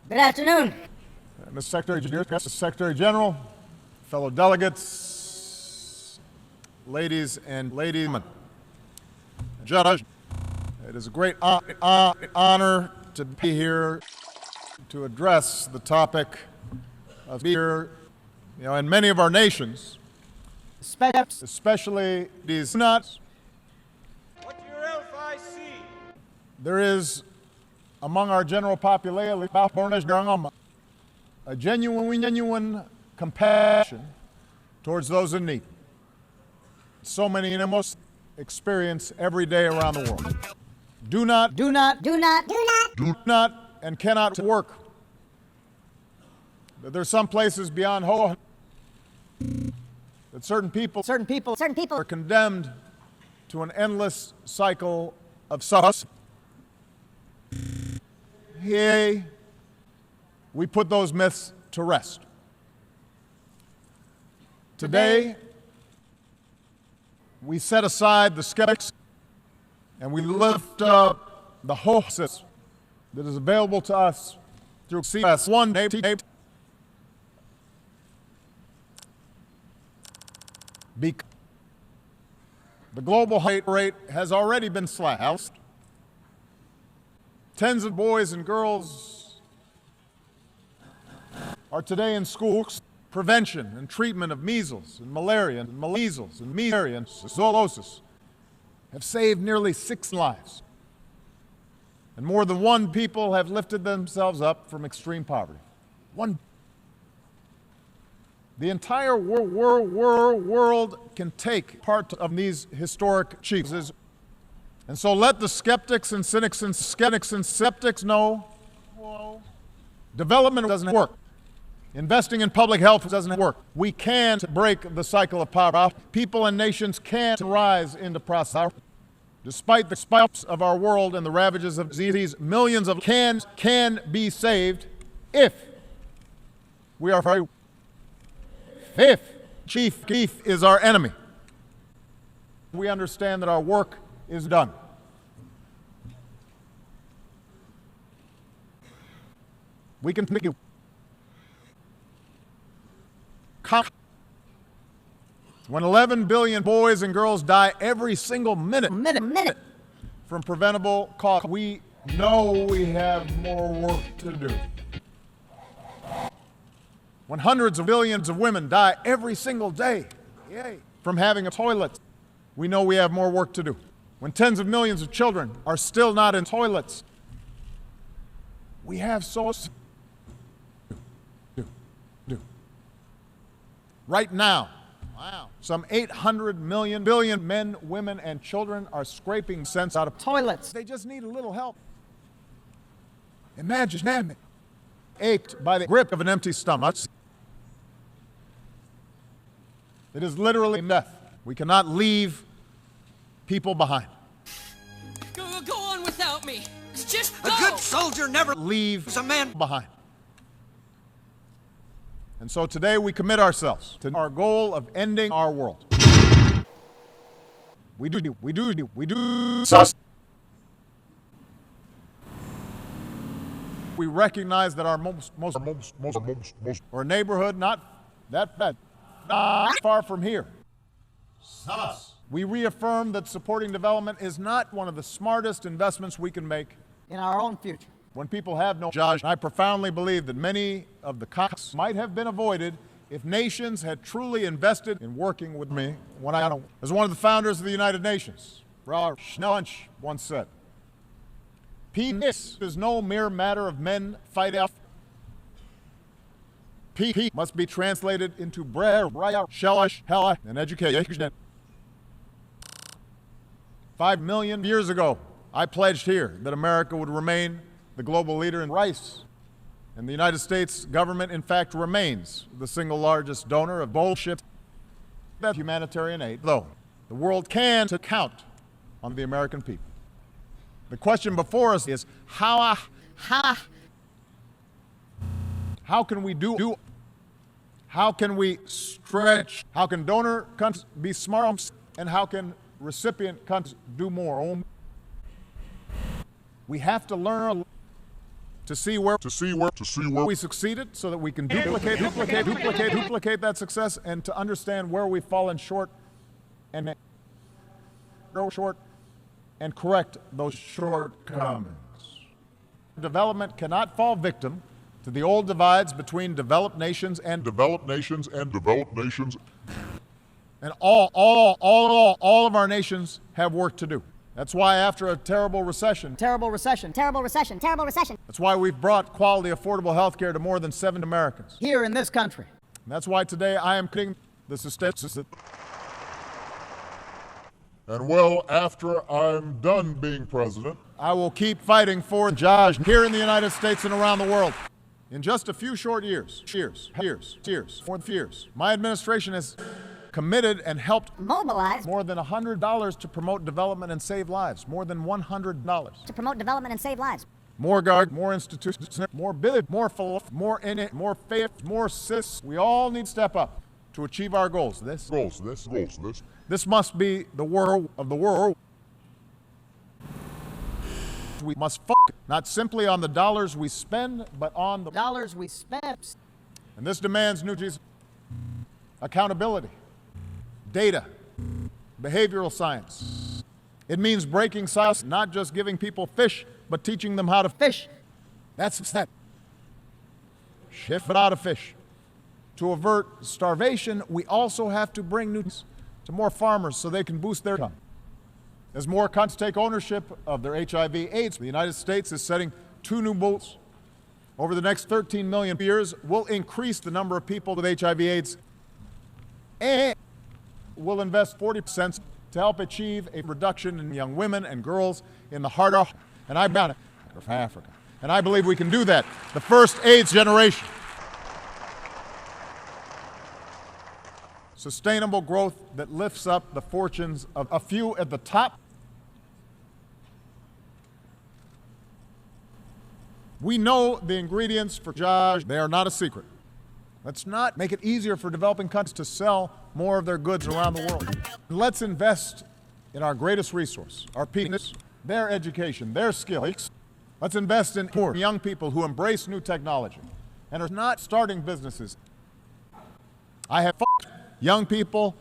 Good afternoon. Mr. Secretary General, fellow delegates, ladies and ladies, Judge, it is a great honor to be here to address the topic of fear, in many of our nations, especially these nuts. What's your FIC? There is among our general population a genuine compassion towards those in need. So many in most experience every day around the world. Do not and cannot work. There's some places beyond hope that certain people are condemned to an endless cycle of suffering. Here, we put those myths to rest. Today, we set aside the skeptics and we lift up the hope that is available to us through CS1 tape. The global hate rate has already been slashed. Tens of boys and girls are today in schools. Prevention and treatment of measles and malaria and zoonosis have saved nearly 6 lives. And more than 1 people have lifted themselves up from extreme poverty. The entire world can take part of these historic achievements. And so let the skeptics and cynics and skeptics know development doesn't work. Investing in public health doesn't work. We can break the cycle of poverty. People and nations can rise into prosperity. Despite the spikes of our world and the ravages of disease, millions of can be saved if we are free. If chief is our enemy, we understand that our work is done. We can make you. When 11 billion boys and girls die every single minute from preventable causes, we know we have more work to do. When hundreds of billions of women die every single day from having a toilet, we know we have more work to do. When tens of millions of children are still not in toilets, we have so much to do. Right now, some 800 billion men, women, and children are scraping sense out of toilets. They just need a little help. Imagine ached by the grip of an empty stomach. It is literally death. We cannot leave people behind. Go on without me. Just go. A good soldier never leaves a man behind. And so today we commit ourselves to our goal of ending our world. We do. We recognize that our most or neighborhood not that bad, not far from here. We reaffirm that supporting development is not one of the smartest investments we can make In our own future. when people have no judge. I profoundly believe that many of the conflicts might have been avoided if nations had truly invested in working with me. As one of the founders of the United Nations, Ralph Schnellench once said, peace is no mere matter of men fighting. Peace must be translated into bread, and education. 5 million years ago, I pledged here that America would remain the global leader in rice. And the United States government, in fact, remains the single largest donor of bullshit humanitarian aid, though the world can count on the American people. The question before us is how can we how can we stretch? How can donor countries be smart? And how can recipient countries do more? We have to learn to see where we succeeded so that we can duplicate that success, and to understand where we've fallen short and correct those shortcomings. Development cannot fall victim to the old divides between developed nations and developed nations. And all of our nations have work to do. That's why after a terrible recession, that's why we've brought quality, affordable health care to more than 7 Americans. Here in this country. And that's why today I am creating the sustainable. And well, after I'm done being president, I will keep fighting for jobs here in the United States and around the world. In just a few short years, my administration has committed and helped mobilize more than $100 to promote development and save lives. More than $100 to promote development and save lives. More guard, more institutions, more billion, more philosophy, more in it, more faith, more sis. We all need to step up to achieve our goals. This must be the world of the world. We must focus not simply on the dollars we spend, but on the Dollars we spent. And this demands new accountability, data, behavioral science. It means breaking silence, not just giving people fish, but teaching them how to fish. That's that. Shift out of fish. To avert starvation, we also have to bring nutrients to more farmers so they can boost their income. As more countries take ownership of their HIV/AIDS, the United States is setting 2 new goals. Over the next 13 million years, we'll increase the number of people with HIV/AIDS, and we'll invest 40% to help achieve a reduction in young women and girls in the heart of Africa. And I believe we can do that. The first AIDS generation. Sustainable growth that lifts up the fortunes of a few at the top. We know the ingredients for jobs. They are not a secret. Let's not make it easier for developing countries to sell more of their goods around the world. Let's invest in our greatest resource, our people, their education, their skills. Let's invest in more young people who embrace new technology and are not starting businesses. I have young people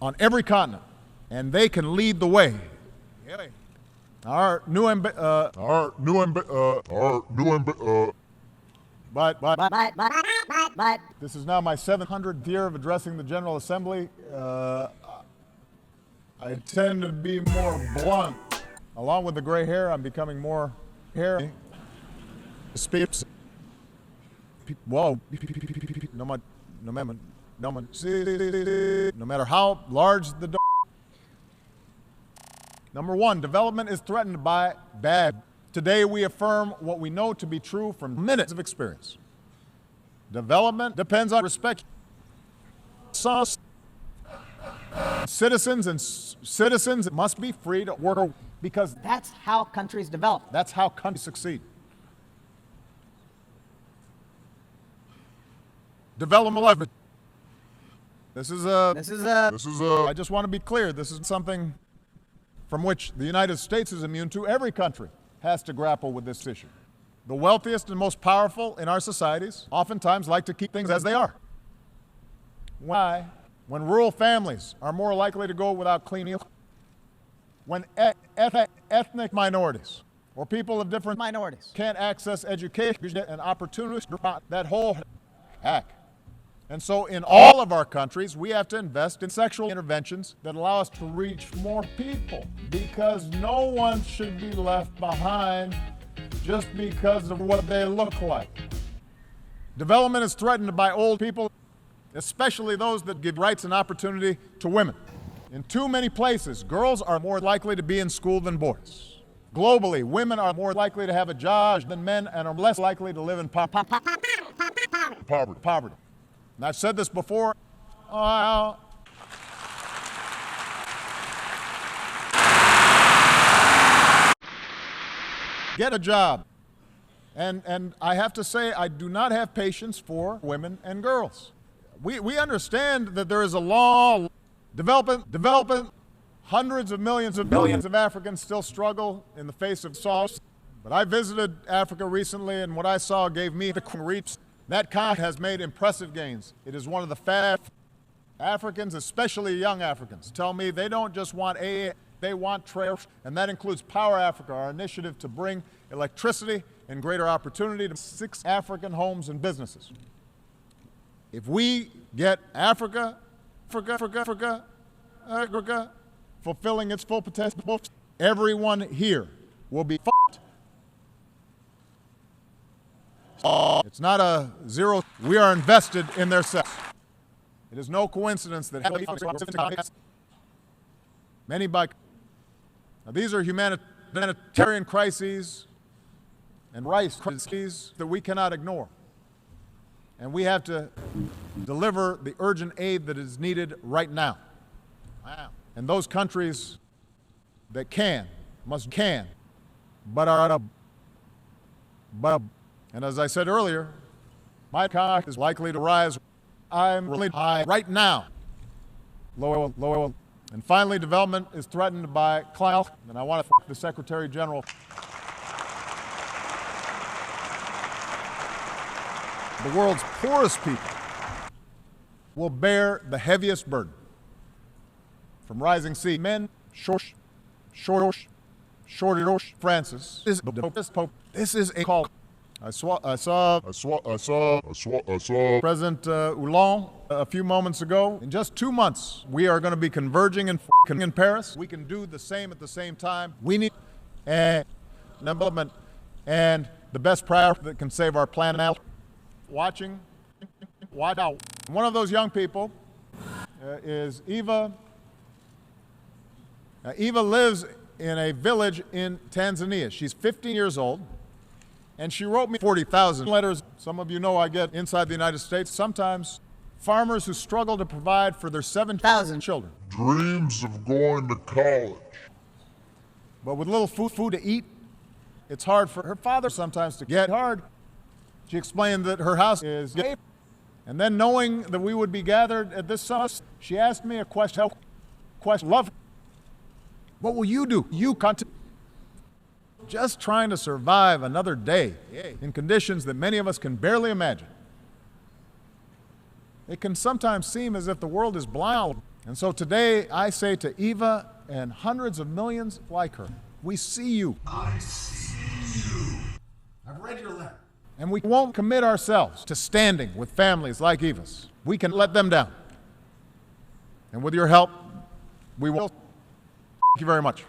on every continent, and they can lead the way. But this is now my 700th year of addressing the General Assembly. I tend to be more blunt. Along with the gray hair, I'm becoming more hairy. Whoa. No matter how large the door. Number 1, development is threatened by bad. Today we affirm what we know to be true from minutes of experience. Development depends on respect. Citizens must be free to work because That's how countries develop. that's how countries succeed. Development leverage. I just want to be clear. This is something from which the United States is immune to. Every country has to grapple with this issue. The wealthiest and most powerful in our societies oftentimes like to keep things as they are. Why? When rural families are more likely to go without clean meals, when ethnic minorities or people of different Minorities. can't access education and opportunities, that whole hack. And so in all of our countries, we have to invest in sexual interventions that allow us to reach more people, because no one should be left behind just because of what they look like. Development is threatened by old people, especially those that give rights and opportunity to women. In too many places, girls are more likely to be in school than boys. Globally, women are more likely to have a job than men and are less likely to live in poverty. And I've said this before. Get a job. And I have to say, I do not have patience for women and girls. We understand that there is a law. Development. Hundreds of millions of Africans still struggle in the face of But I visited Africa recently, and what I saw gave me the creeps. That continent has made impressive gains. It is one of the fast Africans, especially young Africans, tell me they don't just want aid, they want trade, and that includes Power Africa, our initiative to bring electricity and greater opportunity to 6 African homes and businesses. If we get Africa fulfilling its full potential, everyone here will be fucked. It's not a zero. We are invested in their success. It is no coincidence that many now, these are humanitarian crises and rights crises that we cannot ignore. And we have to deliver the urgent aid that is needed right now. Wow. And those countries that can, but are and as I said earlier, my cost is likely to rise. I'm really high right now. Low. And finally, development is threatened by climate, and I want to thank the Secretary General. The world's poorest people will bear the heaviest burden from rising sea. Men, shortage, Francis. This is a call. I saw President Hollande a few moments ago. In just 2 months, we are going to be converging in Paris. We can do the same at the same time. We need development and the best priority that can save our planet out. Watch out. One of those young people is Eva. Eva lives in a village in Tanzania. She's 15 years old. And she wrote me 40,000 letters. Some of you know I get inside the United States. Sometimes farmers who struggle to provide for their 7,000 children. Dreams of going to college. But with little food to eat, it's hard for her father sometimes to get hard. She explained that her house is gay. And then knowing that we would be gathered at this summit, she asked me a question. Love. What will you do? You continue. Just trying to survive another day in conditions that many of us can barely imagine. It can sometimes seem as if the world is blind. And so today I say to Eva and hundreds of millions like her, we see you. I see you. I've read your letter. And we won't commit ourselves to standing with families like Eva's. We can let them down. And with your help, we will. Thank you very much.